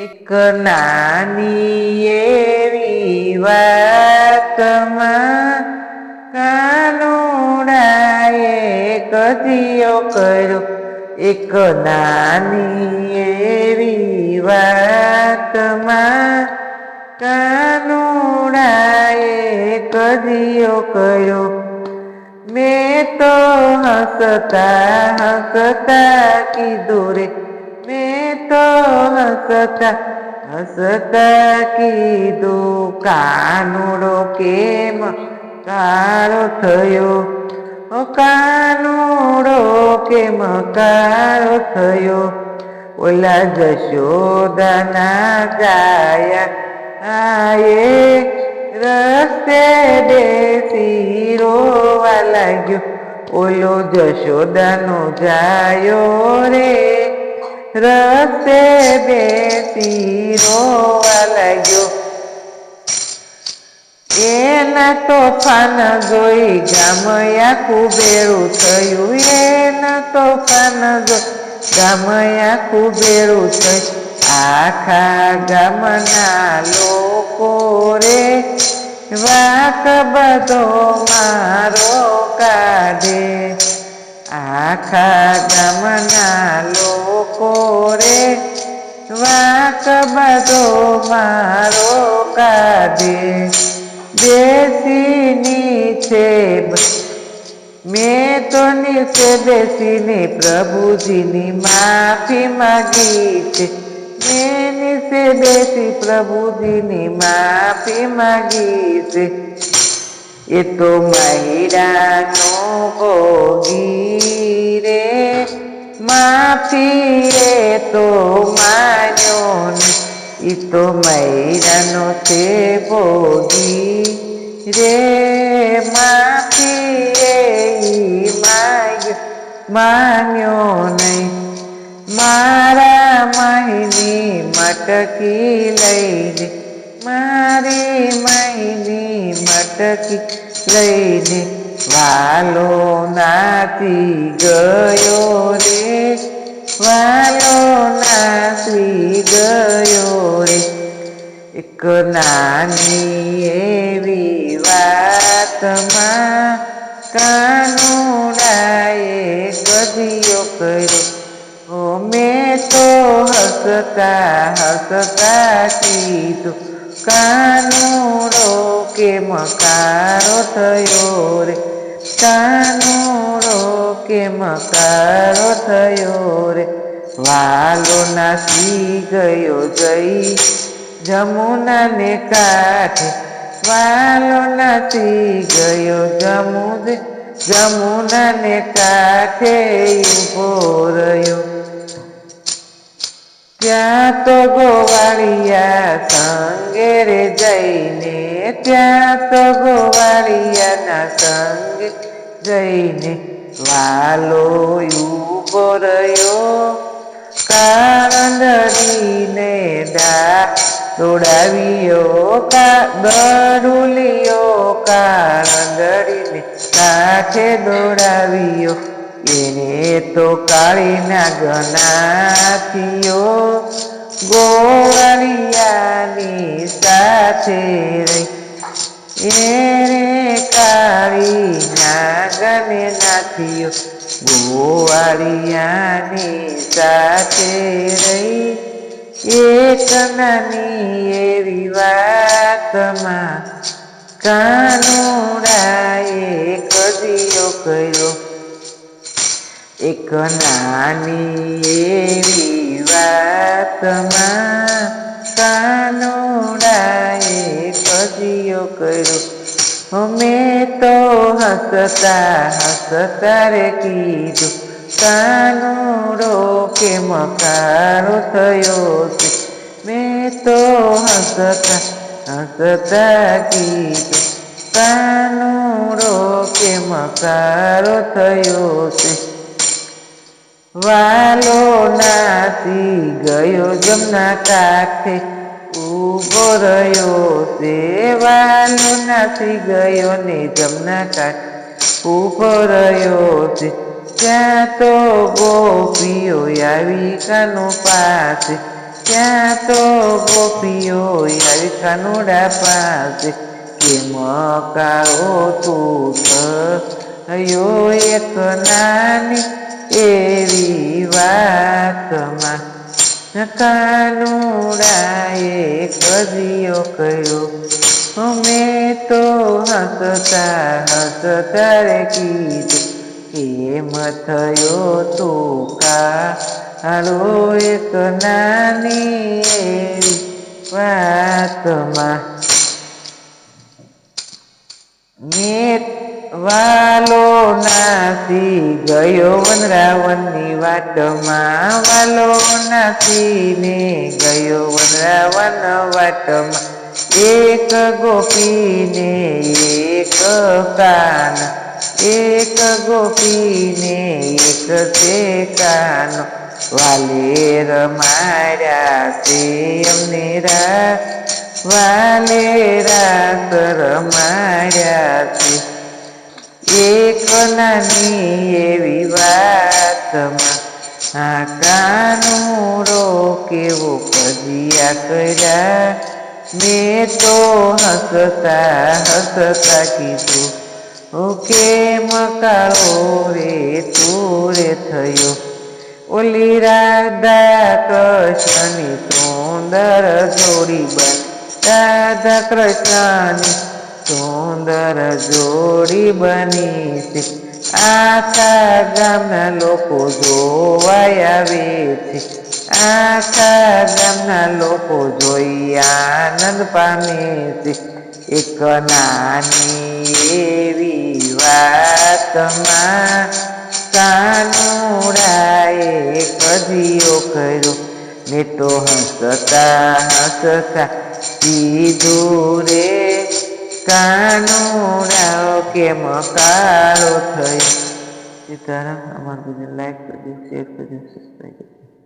એક નાની એવી વાતમાં કાનુડાએ કજિયો કર્યો. એક નાની એવી વાતમાં કાનુડાએ કજિયો કર્યો. મેં તો હસતા હસતા કીધું રે, મેં તો હસતા હસતા કીધું, કાનુડો કેમ કાળો થયો? ઓ કાનુડો કેમ કાળો થયો? ઓલા જશોદાના ગાયા એ રસ્તે બેસી રોવા લાગ્યો. ઓલો જશોદાનો જાયો રે રસ્તે બેસી રોવા લાગ્યો. એના તોફાન જોઈ ગામ આખું ભેળું થયું. એના તોફાન જોઈ ગામ આખું ભેળું થયું. આખા ગામના લોકો રે વાંક બધો મારો કાઢે. આખા ગામના લોકો રે વાંક બધો મારો કાઢે. બેસી નીચે મેં તો નીચે બેસીને પ્રભુજીની માફી માગી છે. મેં નીચે બેસી પ્રભુજીની માફી માગી છે. એ તો મહિડાનો ભોગી રે, માફી એ તો માન્યો ને. એ તો મહિડાનો છે ભોગી રે, માફી એ માન્યો નહીં. મારા મહીની મટકી લઈને, મારી મહીની મટકી લઈને વાલો નાચી ગયો રે, વાલો નાચી ગયો રે. એક નાની એવી વાતમાં કાનુડાએ કજિયો કર્યો. મેં તો હસતા હસતા કીધું, કાનુડો કેમ કાળો થયો રે? કાનુડો કેમ કાળો થયો રે? વાલો નાસી ગયો જઈ જમુનાને કાંઠે, વાલો નાસી ગયો જમુનાને કાંઠે ઊભો રહ્યો. ત્યાં તો ગોવાળિયા સંગે રે જઈને, ત્યાં તો ગોવાળિયાના સંગે જઈને વાલો ઊભો રહ્યો. કાળંદડીને દોડાવ્યો, ગડુલિયો કાળંદડીને કાંઠે દોડાવ્યો. એને તો કાળી નાગનાથીઓ ગોવાળિયાની સાથે રહી. એને કાળી નાગને નાથીઓ ગોવાળિયાની સાથે રહી. એક નાની એવી વાતમાં કાનુડાએ કજિયો કર્યો. એક નાની એવી વાતમાં કાનુડાએ કજિયો કર્યો. મેં તો હસતા હસતા રે કીધું, કાનુડો કેમ કાળો થયો છે? મેં તો હસતા હસતા કીધું, કાનુડો કેમ કાળો થયો છે? વાલો નાસી ગયો જમના કાંઠે ઊભો રહ્યો છે. વાલો નાસી ગયો ને જમના કાંઠે ઊભો રહ્યો છે. ત્યાં તો ગોપીઓ આવી કાનો પાસે, ત્યાં તો ગોપીઓ આવી કાનુડા પાસે કેમ કાળો તું થયો એક નાની એવી વાતમાં કાનુડાએ કજિયો કર્યો મેં તો હસતા હસતા રે કીધું કેમ થયો તું કાળો એક નાની એવી વાતમાં મેં વાલો નાસી ગયો વનરાવનની વાટમાં વાલો નાસીને ગયો વનરાવન વાટમાં એક ગોપીને એક કાન એક ગોપીને એક છે કાન વાલે રમાડ્યા તે અમને વાલે રાસ રમાડ્યા છે એક નાની એવી વાતમાં આ કાનુડો કેવો કજિયા કર્યા મેં તો હસતા હસતા કીધું કેમ કાળો રે તું રે થયો ઓલી રાધા કૃષ્ણની સુંદર જોડી બન રાધા કૃષ્ણની સુંદર જોડી બની છે આખા ગામના લોકો જોવા આવે છે આખા ગામના લોકો જોઈ આનંદ પામે છે એક નાની એવી વાતમાં કાનુડાએ કજિયો કર્યો મેં તો હસતા હસતા કીધું રે કાનુડા કેમ કાળો થયો સીતારામ. અમારું લાઈક કરજો, શેર કરજો, સબસ્ક્રાઈબ કરજો.